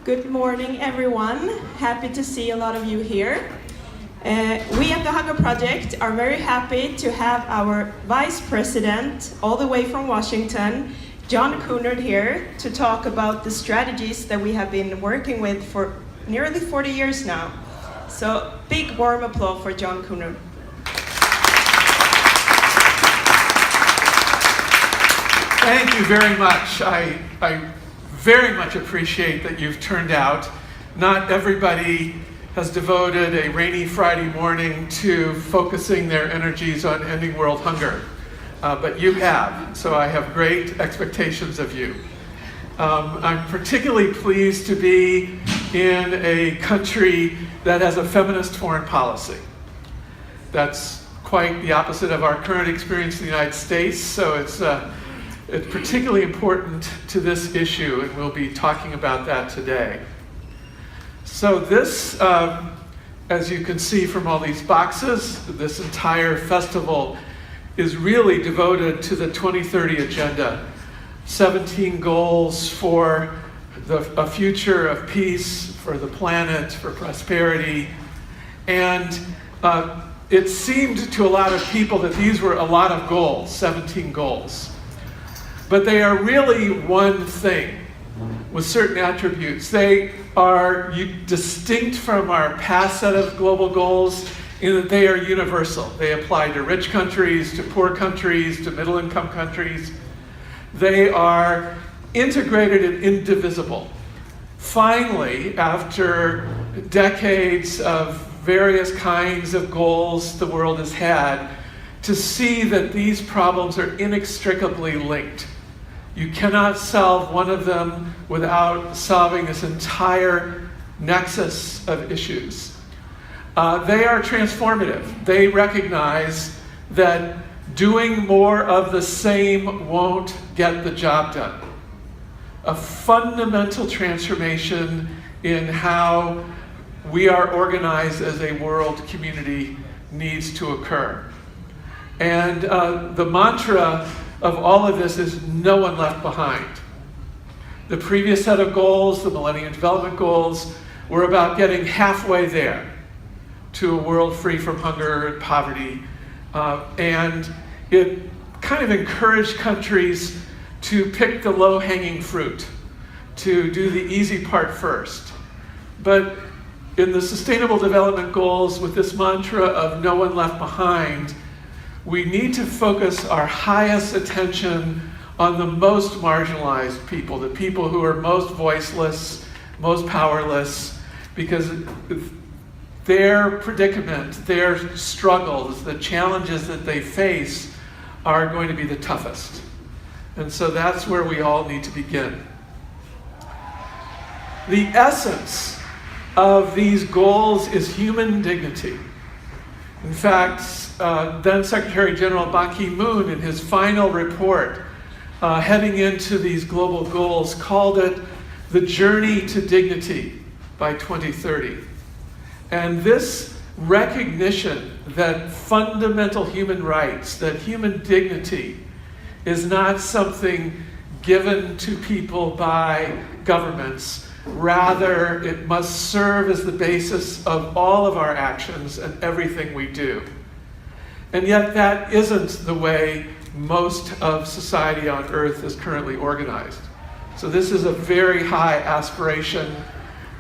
Good morning, everyone. Happy to see a lot of you here. We at the Hunger Project are very happy to have our Vice President, all the way from Washington, John Coonrod, here to talk about the strategies that we have been working with for nearly 40 years now. So, big warm applause for John Coonrod. Thank you very much. I very much appreciate that you've turned out. Not everybody has devoted a rainy Friday morning to focusing their energies on ending world hunger, but you have, so I have great expectations of you. I'm particularly pleased to be in a country that has a feminist foreign policy. That's quite the opposite of our current experience in the United States, so it's particularly important to this issue, and we'll be talking about that today. So this, as you can see from all these boxes, this entire festival is really devoted to the 2030 Agenda. 17 goals for a future of peace, for the planet, for prosperity. And it seemed to a lot of people that these were a lot of goals, 17 goals. But they are really one thing with certain attributes. They are distinct from our past set of global goals in that they are universal. They apply to rich countries, to poor countries, to middle-income countries. They are integrated and indivisible. Finally, after decades of various kinds of goals the world has had, to see that these problems are inextricably linked. You cannot solve one of them without solving this entire nexus of issues. They are transformative. They recognize that doing more of the same won't get the job done. A fundamental transformation in how we are organized as a world community needs to occur. And the mantra of all of this is no one left behind. The previous set of goals, the Millennium Development Goals, were about getting halfway there to a world free from hunger and poverty. And it kind of encouraged countries to pick the low-hanging fruit, to do the easy part first. But in the Sustainable Development Goals, with this mantra of no one left behind, we need to focus our highest attention on the most marginalized people, the people who are most voiceless, most powerless, because their predicament, their struggles, the challenges that they face are going to be the toughest. And so that's where we all need to begin. The essence of these goals is human dignity. In fact, then Secretary General Ban Ki-moon, in his final report, heading into these global goals, called it the journey to dignity by 2030. And this recognition that fundamental human rights, that human dignity, is not something given to people by governments. Rather, it must serve as the basis of all of our actions and everything we do. And yet that isn't the way most of society on Earth is currently organized. So this is a very high aspiration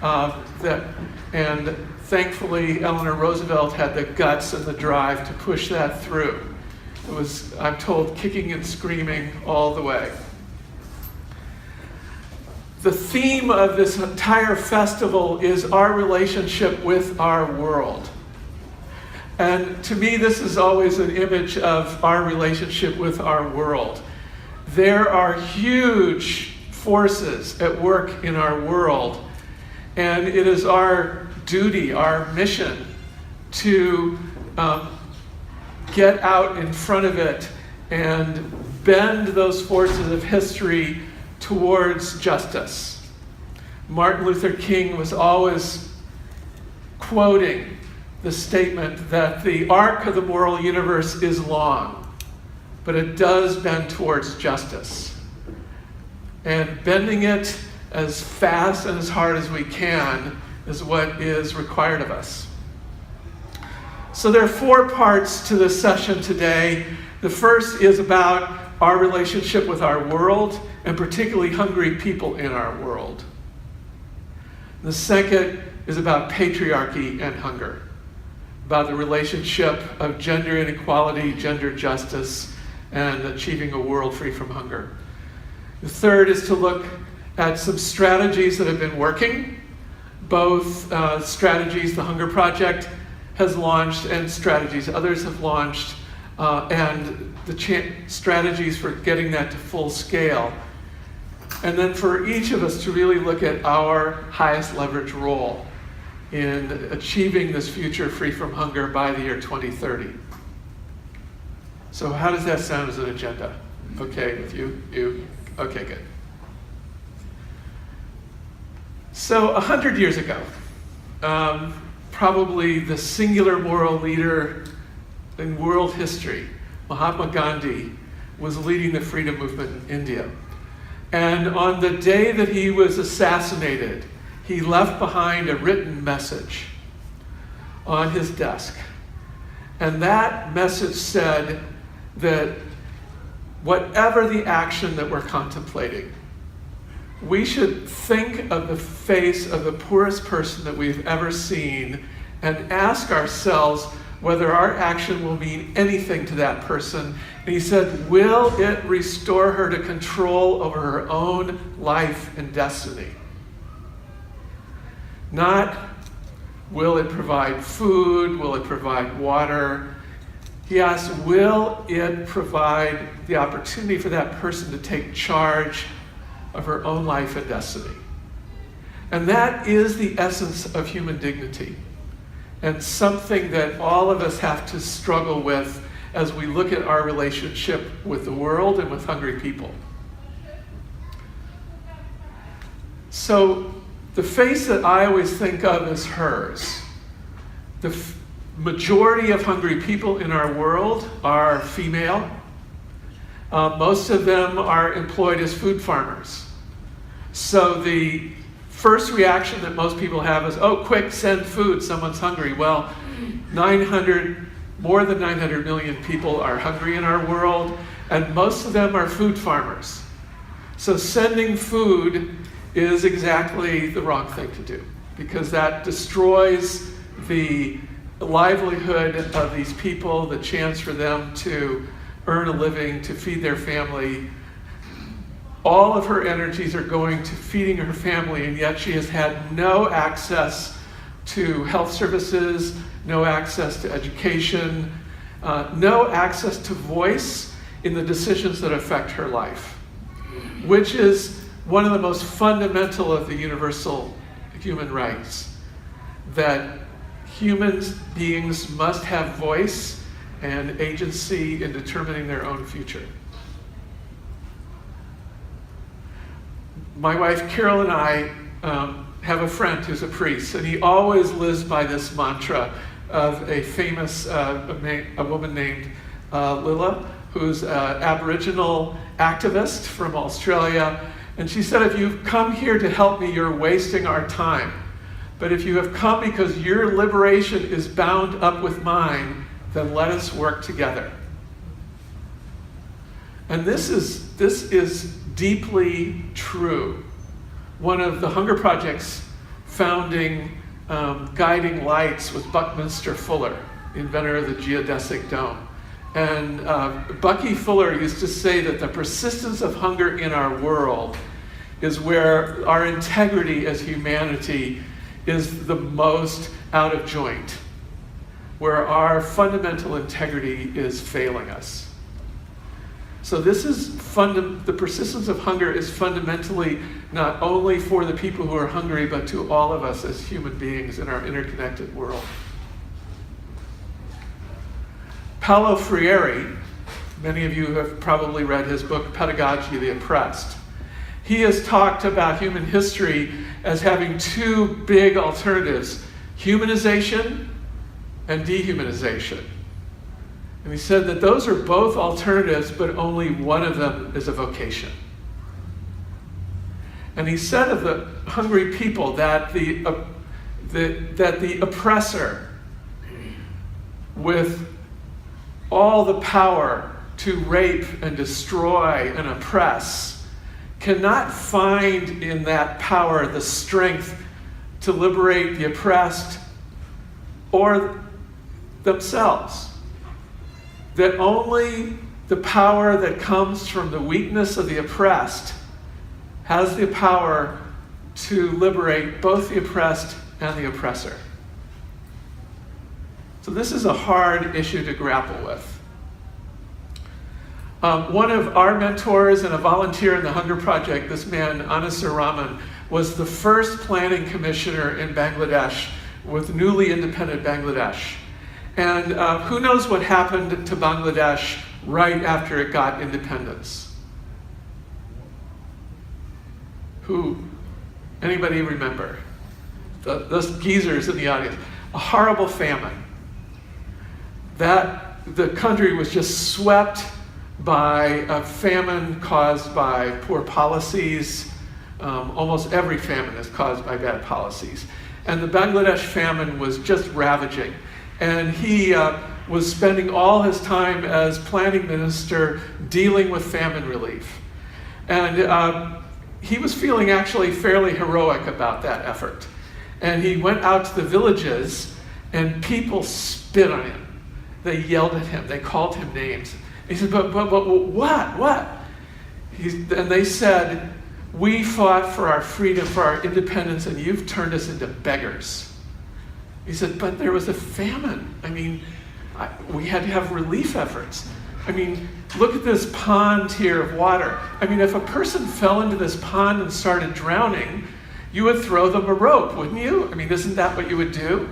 and thankfully Eleanor Roosevelt had the guts and the drive to push that through. It was, I'm told, kicking and screaming all the way. The theme of this entire festival is our relationship with our world. And to me, this is always an image of our relationship with our world. There are huge forces at work in our world, and it is our duty, our mission, to get out in front of it and bend those forces of history towards justice. Martin Luther King was always quoting the statement that the arc of the moral universe is long, but it does bend towards justice. And bending it as fast and as hard as we can is what is required of us. So there are 4 parts to this session today. The first is about our relationship with our world, and particularly hungry people in our world. The second is about patriarchy and hunger, about the relationship of gender inequality, gender justice, and achieving a world free from hunger. The third is to look at some strategies that have been working, both strategies the Hunger Project has launched and strategies others have launched, and the strategies for getting that to full scale. And then for each of us to really look at our highest leverage role in achieving this future free from hunger by the year 2030. So how does that sound as an agenda? Okay with you? Okay, good. So 100 years ago, probably the singular moral leader in world history, Mahatma Gandhi, was leading the freedom movement in India. And on the day that he was assassinated, he left behind a written message on his desk. And that message said that whatever the action that we're contemplating, we should think of the face of the poorest person that we've ever seen and ask ourselves whether our action will mean anything to that person. And he said, will it restore her to control over her own life and destiny? Not, will it provide food? Will it provide water? He asked, will it provide the opportunity for that person to take charge of her own life and destiny? And that is the essence of human dignity, and something that all of us have to struggle with as we look at our relationship with the world and with hungry people. So the face that I always think of is hers. The majority of hungry people in our world are female. Most of them are employed as food farmers. So the first reaction that most people have is, oh, quick, send food, someone's hungry. Well, more than 900 million people are hungry in our world, and most of them are food farmers. So sending food is exactly the wrong thing to do, because that destroys the livelihood of these people, the chance for them to earn a living, to feed their family. All of her energies are going to feeding her family, and yet she has had no access to health services, no access to education, no access to voice in the decisions that affect her life, which is one of the most fundamental of the universal human rights, that human beings must have voice and agency in determining their own future. My wife Carol and I have a friend who's a priest, and he always lives by this mantra of a famous a woman named Lilla, who's an Aboriginal activist from Australia. And she said, if you've come here to help me, you're wasting our time. But if you have come because your liberation is bound up with mine, then let us work together. And this is deeply true. One of the Hunger Project's founding guiding lights was Buckminster Fuller, inventor of the geodesic dome. And Bucky Fuller used to say that the persistence of hunger in our world is where our integrity as humanity is the most out of joint, where our fundamental integrity is failing us. So this is the persistence of hunger is fundamentally not only for the people who are hungry, but to all of us as human beings in our interconnected world. Paulo Freire, many of you have probably read his book, Pedagogy of the Oppressed. He has talked about human history as having two big alternatives, humanization and dehumanization. And he said that those are both alternatives, but only one of them is a vocation. And he said of the hungry people that the oppressor, with all the power to rape and destroy and oppress, cannot find in that power the strength to liberate the oppressed or themselves. That only the power that comes from the weakness of the oppressed has the power to liberate both the oppressed and the oppressor. So this is a hard issue to grapple with. One of our mentors and a volunteer in the Hunger Project, this man, Anasir Rahman, was the first planning commissioner in Bangladesh with newly independent Bangladesh. And who knows what happened to Bangladesh right after it got independence? Who? Anybody remember? Those geezers in the audience. A horrible famine. That the country was just swept by a famine caused by poor policies. Almost every famine is caused by bad policies. And the Bangladesh famine was just ravaging. And he was spending all his time as planning minister dealing with famine relief. And he was feeling actually fairly heroic about that effort. And he went out to the villages and people spit on him. They yelled at him. They called him names. He said, but what? And they said, we fought for our freedom, for our independence, and you've turned us into beggars. He said, but there was a famine. I mean, we had to have relief efforts. I mean, look at this pond here of water. I mean, if a person fell into this pond and started drowning, you would throw them a rope, wouldn't you? I mean, isn't that what you would do?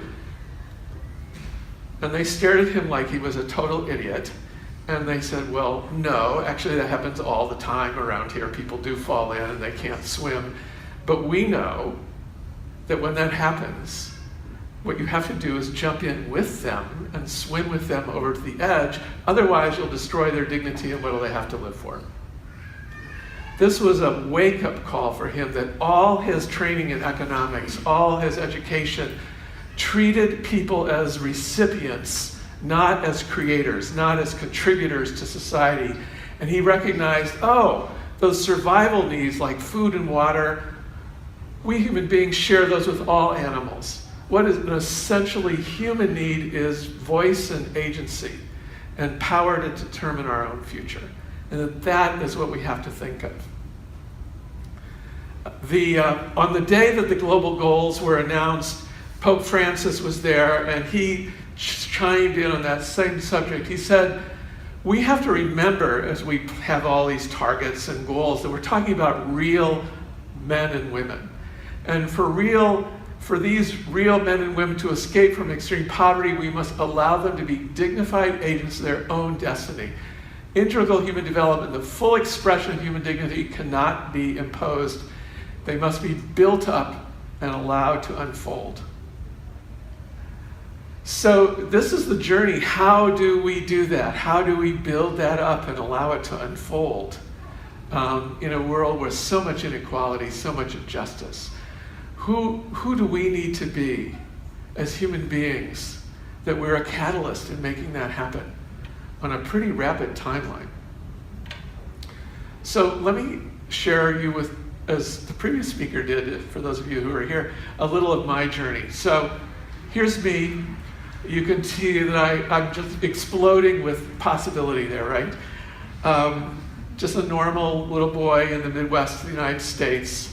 And they stared at him like he was a total idiot. And they said, well, no, actually that happens all the time around here. People do fall in and they can't swim. But we know that when that happens, what you have to do is jump in with them and swim with them over to the edge. Otherwise, you'll destroy their dignity, and what do they have to live for? This was a wake-up call for him that all his training in economics, all his education, treated people as recipients, not as creators, not as contributors to society. And he recognized, oh, those survival needs like food and water, we human beings share those with all animals. What is an essentially human need is voice and agency and power to determine our own future. And that is what we have to think of. On the day that the global goals were announced, Pope Francis was there and he chimed in on that same subject. He said, we have to remember as we have all these targets and goals that we're talking about real men and women. And for these real men and women to escape from extreme poverty, we must allow them to be dignified agents of their own destiny. Integral human development, the full expression of human dignity, cannot be imposed. They must be built up and allowed to unfold. So this is the journey. How do we do that? How do we build that up and allow it to unfold in a world with so much inequality, so much injustice? Who do we need to be as human beings that we're a catalyst in making that happen on a pretty rapid timeline? So let me share you with, as the previous speaker did, for those of you who are here, a little of my journey. So here's me. You can see that I'm just exploding with possibility there, right? Just a normal little boy in the Midwest of the United States.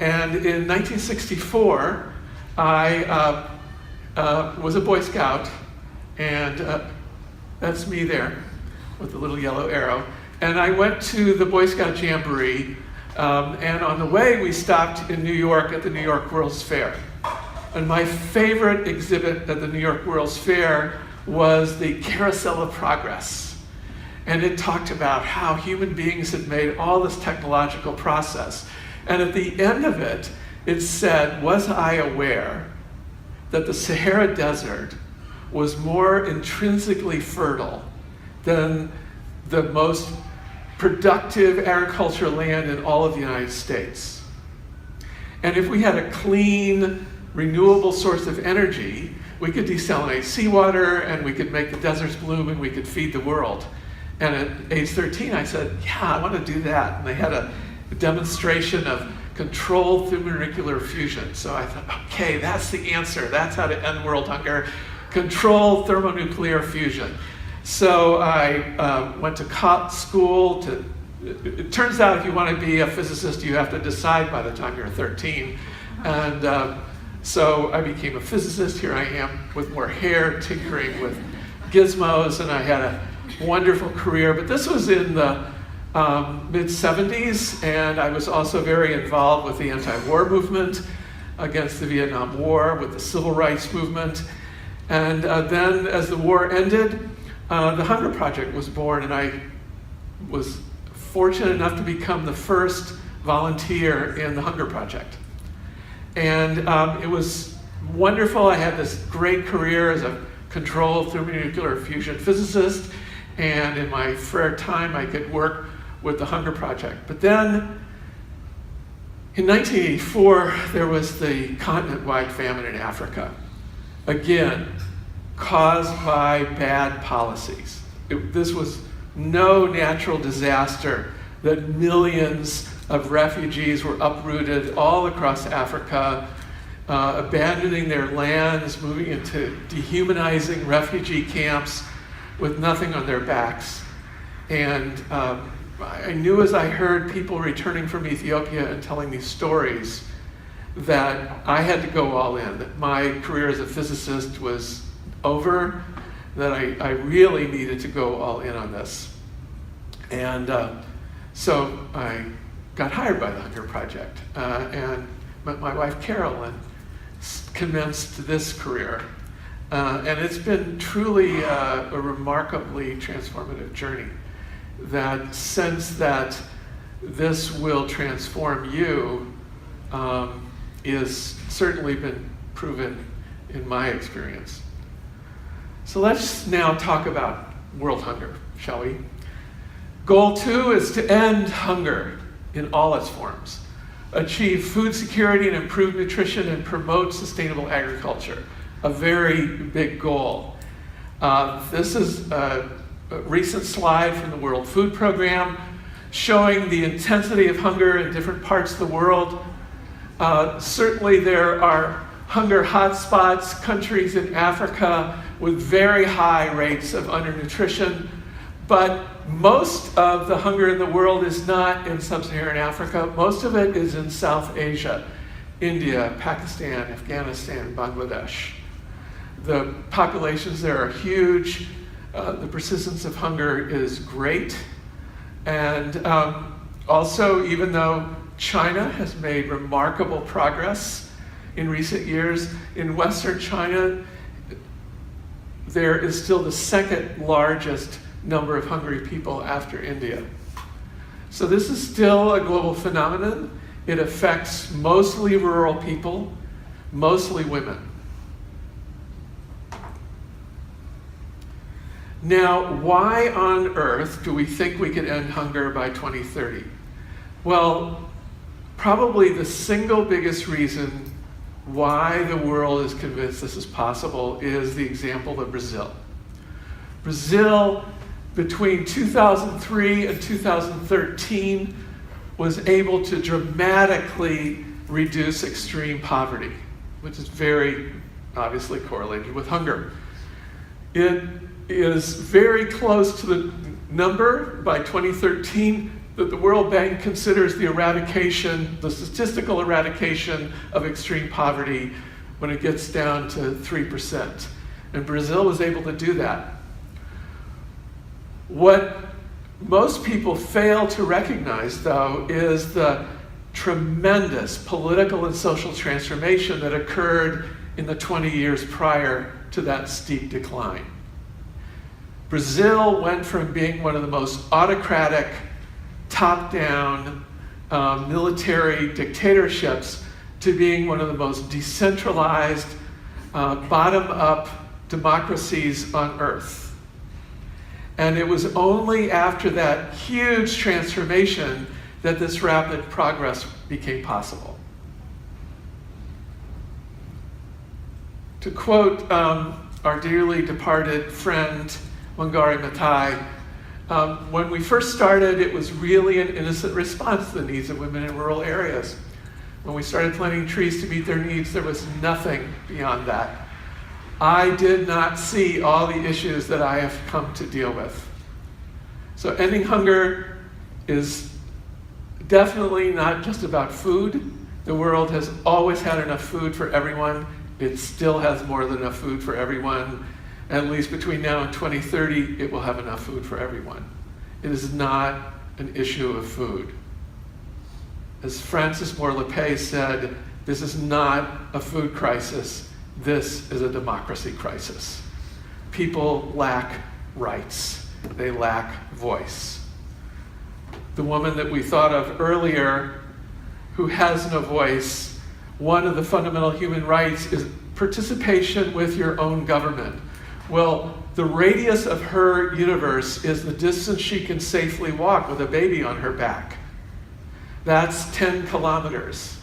And in 1964, I was a Boy Scout, and that's me there with the little yellow arrow. And I went to the Boy Scout Jamboree, and on the way we stopped in New York at the New York World's Fair. And my favorite exhibit at the New York World's Fair was the Carousel of Progress. And it talked about how human beings had made all this technological process. And at the end of it, it said, was I aware that the Sahara Desert was more intrinsically fertile than the most productive agricultural land in all of the United States? And if we had a clean, renewable source of energy, we could desalinate seawater, and we could make the deserts bloom, and we could feed the world. And at age 13, I said, yeah, I want to do that. And they had a demonstration of controlled thermonuclear fusion. So I thought, okay, that's the answer. That's how to end world hunger. Controlled thermonuclear fusion. So I went to school to, it turns out if you want to be a physicist, you have to decide by the time you're 13. And so I became a physicist. Here I am with more hair, tinkering with gizmos, and I had a wonderful career. But this was in the mid-70s, and I was also very involved with the anti-war movement against the Vietnam War, with the civil rights movement. And then as the war ended, the Hunger Project was born, and I was fortunate enough to become the first volunteer in the Hunger Project. And it was wonderful. I had this great career as a controlled thermonuclear fusion physicist, and in my spare time I could work with the Hunger Project. But then in 1984, there was the continent-wide famine in Africa. Again, caused by bad policies. This was no natural disaster that millions of refugees were uprooted all across Africa, abandoning their lands, moving into dehumanizing refugee camps with nothing on their backs. And I knew as I heard people returning from Ethiopia and telling these stories that I had to go all in, that my career as a physicist was over, that I really needed to go all in on this. And so I got hired by the Hunger Project and met my wife Carol and commenced this career. And it's been truly a remarkably transformative journey. That sense that this will transform you is certainly been proven in my experience. So let's now talk about world hunger, shall we? Goal 2 is to end hunger in all its forms, achieve food security and improve nutrition, and promote sustainable agriculture. A very big goal. This is a recent slide from the World Food Program showing the intensity of hunger in different parts of the world. Certainly there are hunger hotspots, countries in Africa with very high rates of undernutrition, but most of the hunger in the world is not in sub-Saharan Africa. Most of it is in South Asia, India, Pakistan, Afghanistan, Bangladesh. The populations there are huge. The persistence of hunger is great. And also, even though China has made remarkable progress in recent years, in Western China, there is still the second largest number of hungry people after India. So this is still a global phenomenon. It affects mostly rural people, mostly women. Now, why on earth do we think we could end hunger by 2030? Well, probably the single biggest reason why the world is convinced this is possible is the example of Brazil. Brazil, between 2003 and 2013, was able to dramatically reduce extreme poverty, which is very obviously correlated with hunger. It is very close to the number by 2013 that the World Bank considers the statistical eradication of extreme poverty when it gets down to 3%. And Brazil was able to do that. What most people fail to recognize, though, is the tremendous political and social transformation that occurred in the 20 years prior to that steep decline. Brazil went from being one of the most autocratic, top-down military dictatorships to being one of the most decentralized, bottom-up democracies on earth. And it was only after that huge transformation that this rapid progress became possible. To quote our dearly departed friend, Wangari Maathai, when we first started, it was really an innocent response to the needs of women in rural areas. When we started planting trees to meet their needs, there was nothing beyond that. I did not see all the issues that I have come to deal with. So ending hunger is definitely not just about food. The world has always had enough food for everyone. It still has more than enough food for everyone. At least between now and 2030, it will have enough food for everyone. It is not an issue of food. As Francis Moore Lepay said, this is not a food crisis. This is a democracy crisis. People lack rights. They lack voice. The woman that we thought of earlier, who has no voice, one of the fundamental human rights is participation with your own government. Well, the radius of her universe is the distance she can safely walk with a baby on her back. That's 10 kilometers.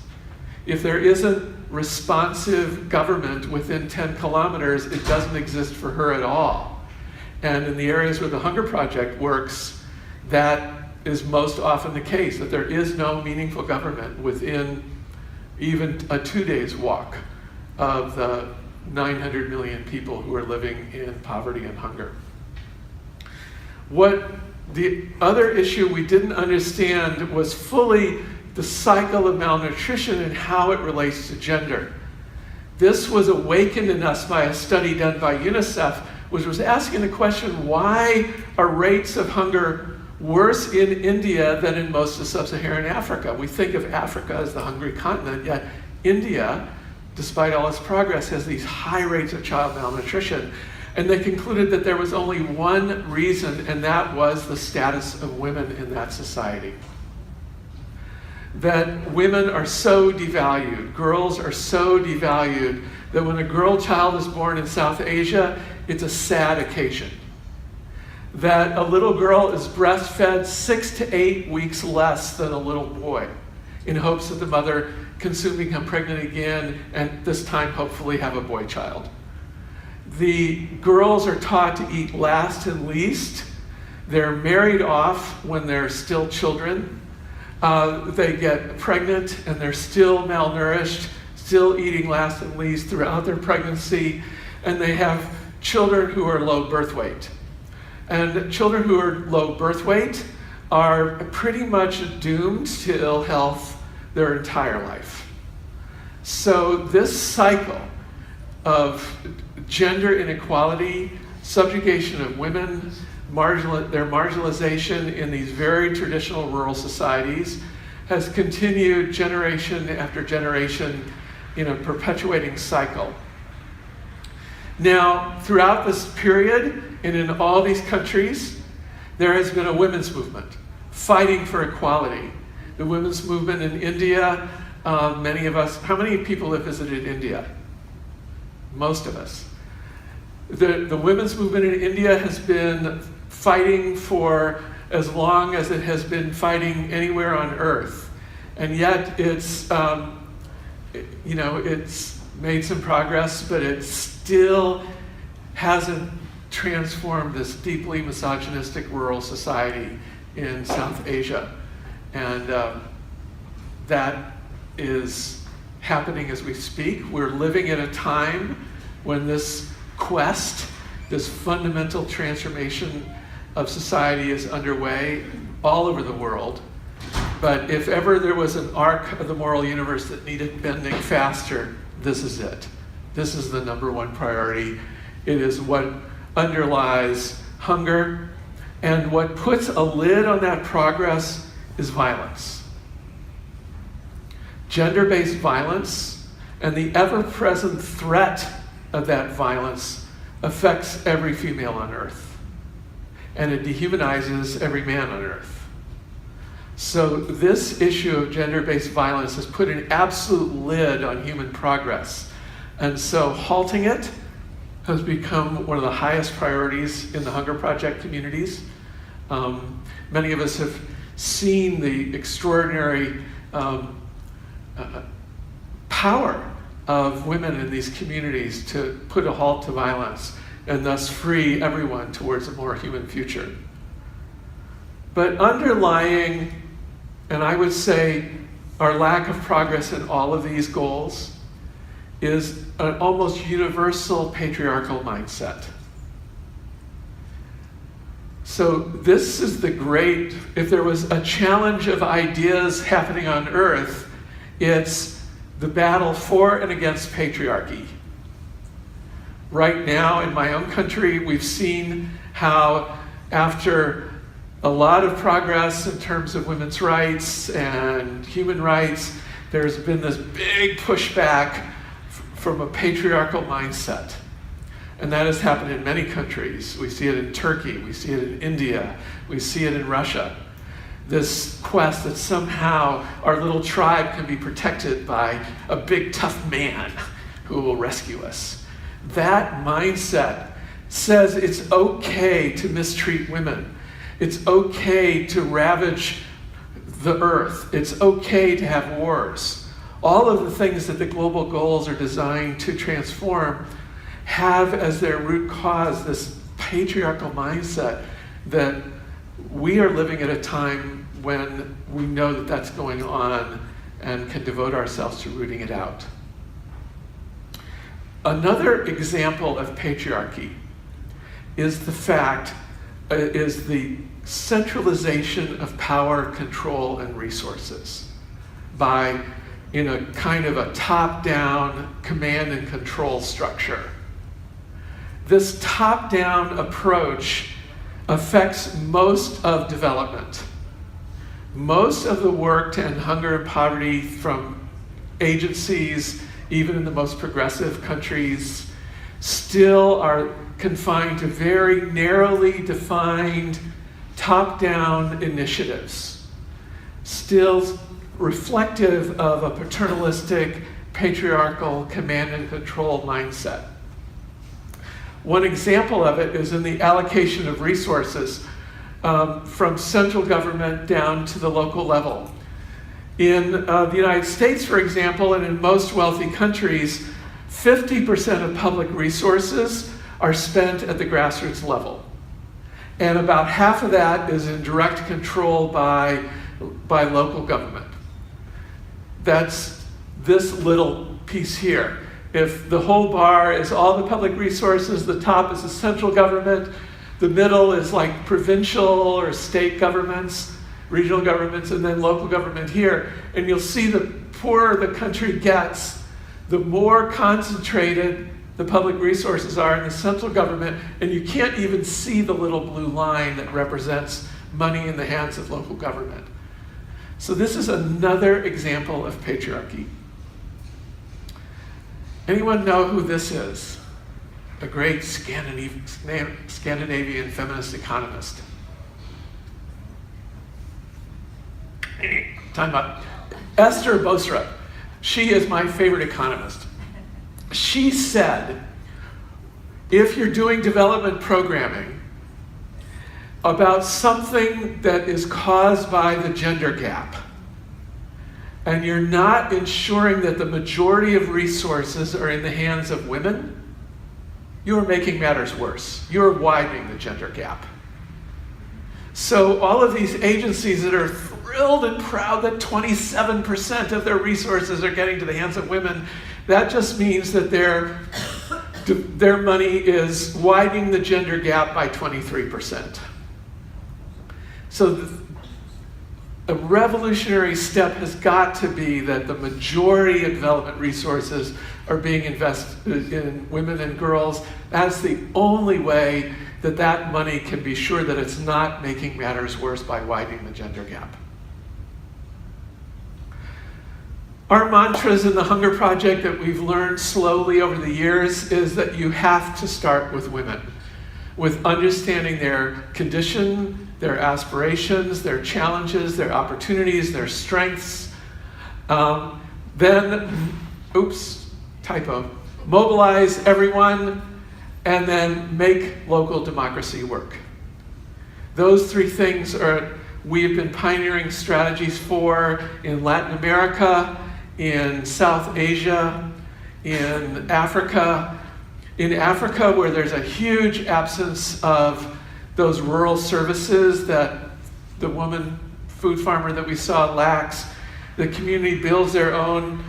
If there isn't responsive government within 10 kilometers, it doesn't exist for her at all. And in the areas where the Hunger Project works, that is most often the case, that there is no meaningful government within even a 2 days walk of the 900 million people who are living in poverty and hunger. What the other issue we didn't understand was fully the cycle of malnutrition and how it relates to gender. This was awakened in us by a study done by UNICEF, which was asking the question, why are rates of hunger worse in India than in most of sub-Saharan Africa? We think of Africa as the hungry continent, yet India, despite all its progress, has these high rates of child malnutrition. And they concluded that there was only one reason, and that was the status of women in that society. That women are so devalued, girls are so devalued, that when a girl child is born in South Asia, it's a sad occasion. That a little girl is breastfed 6 to 8 weeks less than a little boy, in hopes that the mother can soon become pregnant again, and this time hopefully have a boy child. The girls are taught to eat last and least. They're married off when they're still children. They get pregnant and they're still malnourished, still eating last and least throughout their pregnancy, and they have children who are low birth weight. And children who are low birth weight are pretty much doomed to ill health their entire life. So this cycle of gender inequality, subjugation of women, their marginalization in these very traditional rural societies has continued generation after generation in a perpetuating cycle. Now, throughout this period, and in all these countries, there has been a women's movement fighting for equality. The women's movement in India, many of us, how many people have visited India? Most of us. The women's movement in India has been fighting for as long as it has been fighting anywhere on earth. And yet it's, it's made some progress, but it still hasn't transformed this deeply misogynistic rural society in South Asia. And that is happening as we speak. We're living at a time when this quest, this fundamental transformation of society is underway all over the world. But if ever there was an arc of the moral universe that needed bending faster, this is it. This is the number one priority. It is what underlies hunger, and what puts a lid on that progress is violence. Gender-based violence and the ever-present threat of that violence affects every female on earth, and it dehumanizes every man on earth. So this issue of gender-based violence has put an absolute lid on human progress, and so halting it has become one of the highest priorities in the Hunger Project communities. Many of us have seen the extraordinary power of women in these communities to put a halt to violence and thus free everyone towards a more human future. But underlying, and I would say our lack of progress in all of these goals, is an almost universal patriarchal mindset. So this is the great, if there was a challenge of ideas happening on Earth, it's the battle for and against patriarchy. Right now in my own country, we've seen how after a lot of progress in terms of women's rights and human rights, there's been this big pushback from a patriarchal mindset. And that has happened in many countries. We see it in Turkey, we see it in India, we see it in Russia. This quest that somehow our little tribe can be protected by a big tough man who will rescue us. That mindset says it's okay to mistreat women. It's okay to ravage the earth. It's okay to have wars. All of the things that the global goals are designed to transform have as their root cause this patriarchal mindset that we are living at a time when we know that that's going on and can devote ourselves to rooting it out. Another example of patriarchy is the centralization of power, control, and resources by, in a kind of a top-down command and control structure. This top-down approach affects most of development. Most of the work to end hunger and poverty from agencies, even in the most progressive countries, still are confined to very narrowly defined top-down initiatives, still reflective of a paternalistic, patriarchal command and control mindset. One example of it is in the allocation of resources from central government down to the local level. In the United States, for example, and in most wealthy countries, 50% of public resources are spent at the grassroots level. And about half of that is in direct control by local government. That's this little piece here. If the whole bar is all the public resources, the top is the central government, the middle is like provincial or state governments, regional governments, and then local government here. And you'll see the poorer the country gets, the more concentrated the public resources are in the central government, and you can't even see the little blue line that represents money in the hands of local government. So this is another example of patriarchy. Anyone know who this is? A great Scandinavian feminist economist. Time about Esther Boserup. She is my favorite economist. She said, if you're doing development programming about something that is caused by the gender gap, and you're not ensuring that the majority of resources are in the hands of women, you're making matters worse. You're widening the gender gap. So all of these agencies that are thrilled and proud that 27% of their resources are getting to the hands of women, that just means that their money is widening the gender gap by 23%. So a revolutionary step has got to be that the majority of development resources are being invested in women and girls. That's the only way that that money can be sure that it's not making matters worse by widening the gender gap. Our mantras in the Hunger Project that we've learned slowly over the years is that you have to start with women, with understanding their condition, their aspirations, their challenges, their opportunities, their strengths. Mobilize everyone, and then make local democracy work. Those three things we have been pioneering strategies for in Latin America, in South Asia, in Africa, where there's a huge absence of those rural services that the woman food farmer that we saw lacks. The community builds their own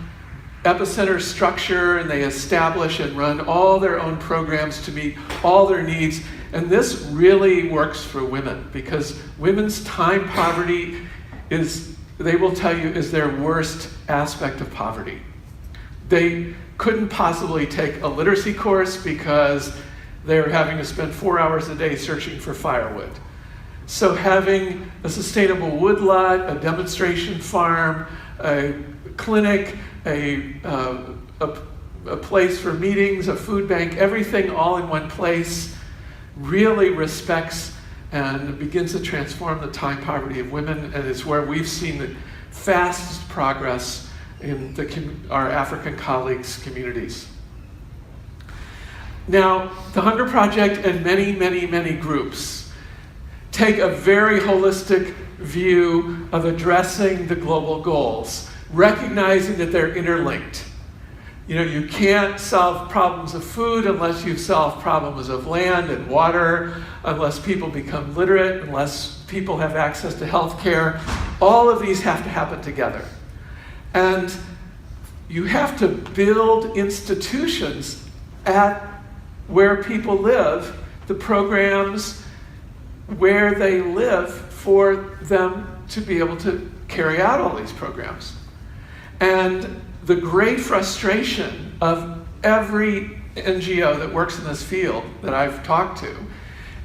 epicenter structure, and they establish and run all their own programs to meet all their needs. And this really works for women, because women's time poverty is, they will tell you, is their worst aspect of poverty. They couldn't possibly take a literacy course because they're having to spend 4 hours a day searching for firewood. So having a sustainable woodlot, a demonstration farm, a clinic, a place for meetings, a food bank, everything all in one place really respects and begins to transform the time poverty of women, and is where we've seen the fastest progress in our African colleagues' communities. Now, the Hunger Project and many, many, many groups take a very holistic view of addressing the global goals, recognizing that they're interlinked. You know, you can't solve problems of food unless you solve problems of land and water, unless people become literate, unless people have access to health care. All of these have to happen together. And you have to build institutions at where people live, the programs where they live, for them to be able to carry out all these programs. And the great frustration of every NGO that works in this field that I've talked to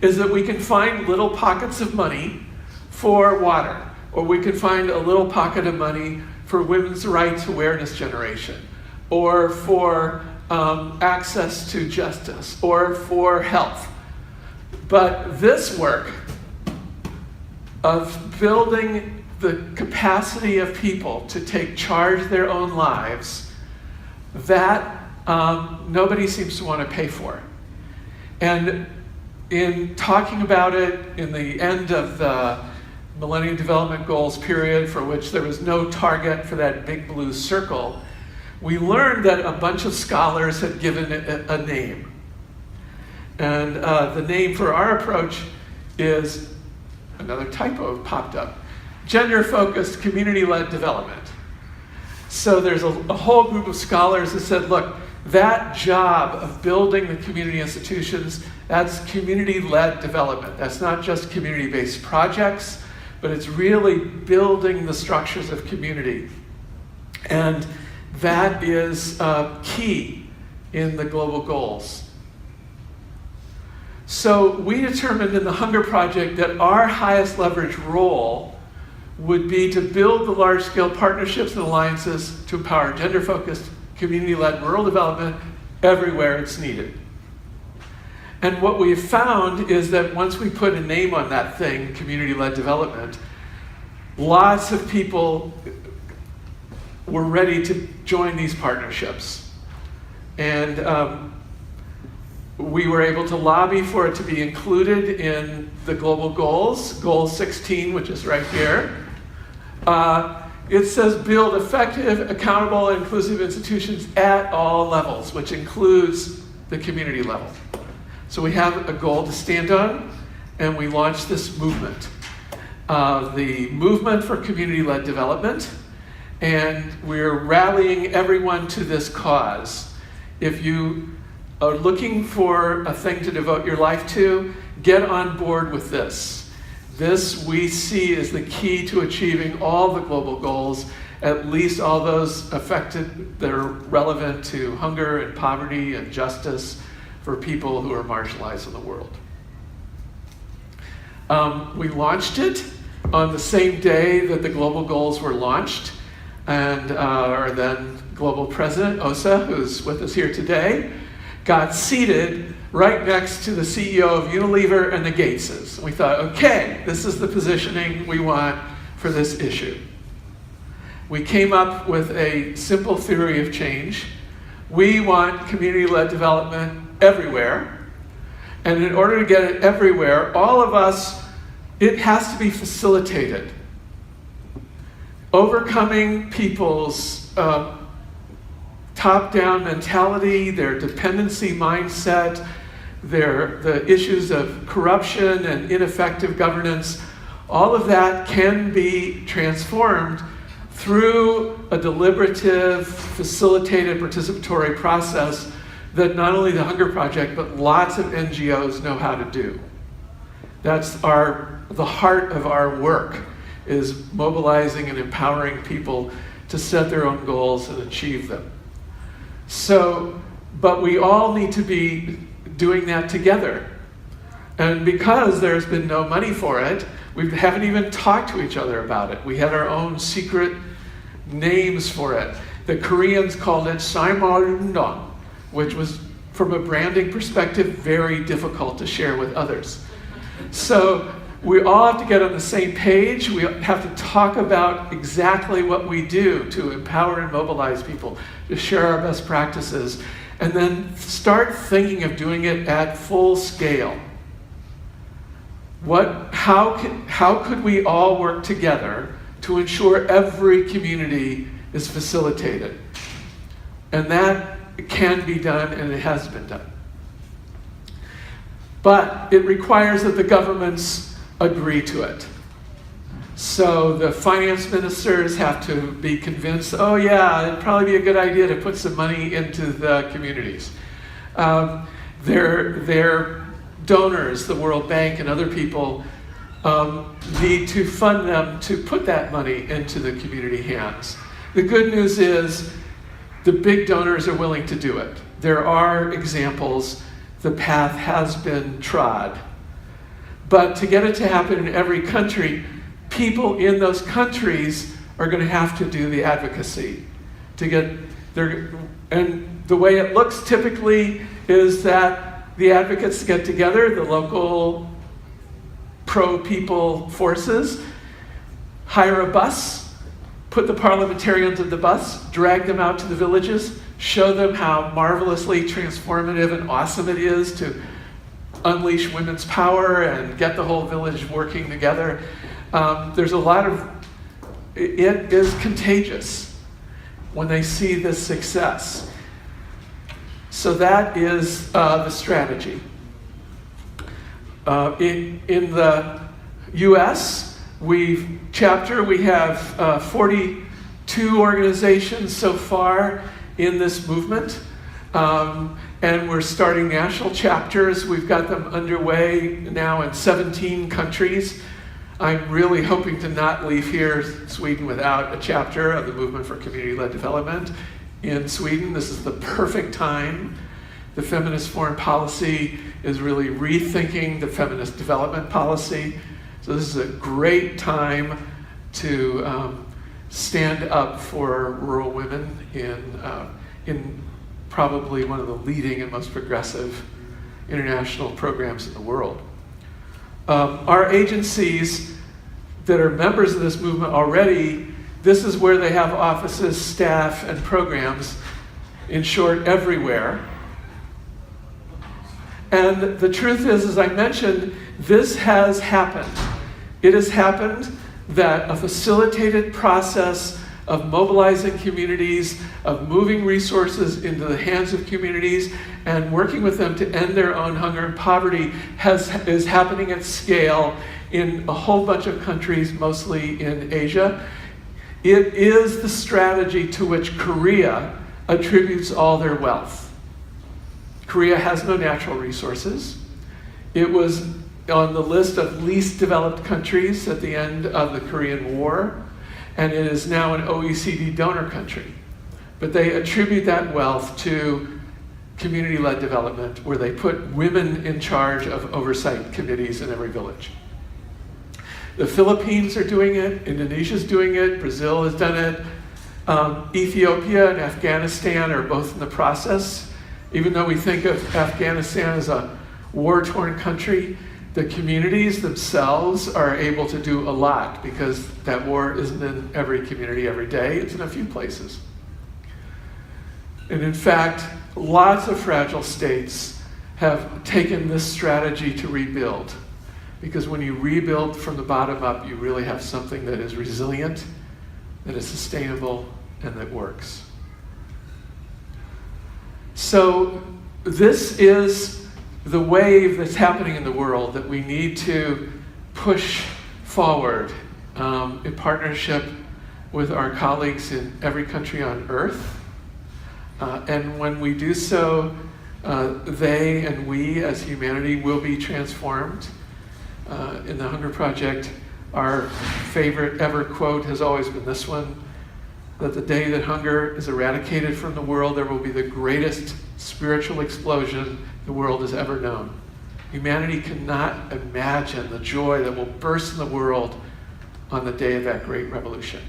is that we can find little pockets of money for water, or we can find a little pocket of money for women's rights awareness generation, or for access to justice, or for health. But this work of building the capacity of people to take charge of their own lives, that nobody seems to want to pay for. And in talking about it in the end of the Millennium Development Goals period, for which there was no target for that big blue circle, we learned that a bunch of scholars had given it a name. And the name for our approach is, another typo popped up, gender-focused, community-led development. So there's a whole group of scholars that said, look, that job of building the community institutions, that's community-led development. That's not just community-based projects, but it's really building the structures of community. And that is key in the global goals. So we determined in the Hunger Project that our highest leverage role would be to build the large-scale partnerships and alliances to empower gender-focused, community-led rural development everywhere it's needed. And what we've found is that once we put a name on that thing, community-led development, lots of people were ready to join these partnerships. And we were able to lobby for it to be included in the global goals, Goal 16, which is right here. It says build effective, accountable, and inclusive institutions at all levels, which includes the community level. So we have a goal to stand on, and we launched this movement. The Movement for Community-Led Development, and we're rallying everyone to this cause. If you are looking for a thing to devote your life to, get on board with this. This we see as the key to achieving all the global goals, at least all those affected that are relevant to hunger and poverty and justice for people who are marginalized in the world. We launched it on the same day that the global goals were launched, and our then global president, Osa, who's with us here today, got seated right next to the CEO of Unilever and the Gateses. We thought, okay, this is the positioning we want for this issue. We came up with a simple theory of change. We want community-led development everywhere. And in order to get it everywhere, all of us, it has to be facilitated. Overcoming people's top-down mentality, their dependency mindset, the issues of corruption and ineffective governance, all of that can be transformed through a deliberative, facilitated, participatory process that not only the Hunger Project, but lots of NGOs know how to do. That's the heart of our work, is mobilizing and empowering people to set their own goals and achieve them. So, but we all need to be doing that together. And because there's been no money for it, we haven't even talked to each other about it. We had our own secret names for it. The Koreans called it Saimorundong, which was, from a branding perspective, very difficult to share with others. So we all have to get on the same page. We have to talk about exactly what we do to empower and mobilize people, to share our best practices, and then start thinking of doing it at full scale. How could we all work together to ensure every community is facilitated? And that can be done, and it has been done. But it requires that the governments agree to it. So the finance ministers have to be convinced, oh yeah, it'd probably be a good idea to put some money into the communities. Their donors, the World Bank and other people, need to fund them to put that money into the community hands. The good news is the big donors are willing to do it. There are examples. The path has been trod. But to get it to happen in every country, people in those countries are going to have to do the advocacy. And the way it looks typically is that the advocates get together, the local pro-people forces, hire a bus, put the parliamentarians in the bus, drag them out to the villages, show them how marvelously transformative and awesome it is to unleash women's power and get the whole village working together. There's a lot of, it is contagious when they see this success. So that is the strategy. In the US, we have 42 organizations so far in this movement. And we're starting national chapters. We've got them underway now in 17 countries. I'm really hoping to not leave here, Sweden, without a chapter of the Movement for Community-Led Development in Sweden. This is the perfect time. The feminist foreign policy is really rethinking the feminist development policy. So this is a great time to stand up for rural women in probably one of the leading and most progressive international programs in the world. Our agencies that are members of this movement already, this is where they have offices, staff, and programs, in short, everywhere. And the truth is, as I mentioned, this has happened. It has happened that a facilitated process of mobilizing communities, of moving resources into the hands of communities, and working with them to end their own hunger and poverty is happening at scale in a whole bunch of countries, mostly in Asia. It is the strategy to which Korea attributes all their wealth. Korea has no natural resources. It was on the list of least developed countries at the end of the Korean War, and it is now an OECD donor country. But they attribute that wealth to community-led development, where they put women in charge of oversight committees in every village. The Philippines are doing it, Indonesia's doing it, Brazil has done it, Ethiopia and Afghanistan are both in the process. Even though we think of Afghanistan as a war-torn country, the communities themselves are able to do a lot because that war isn't in every community every day, it's in a few places. And in fact, lots of fragile states have taken this strategy to rebuild. Because when you rebuild from the bottom up, you really have something that is resilient, that is sustainable, and that works. So this is the wave that's happening in the world that we need to push forward in partnership with our colleagues in every country on earth. And when we do so, they and we as humanity will be transformed. In the Hunger Project, our favorite ever quote has always been this one, that the day that hunger is eradicated from the world, there will be the greatest spiritual explosion the world has ever known. Humanity cannot imagine the joy that will burst in the world on the day of that great revolution.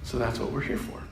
So that's what we're here for.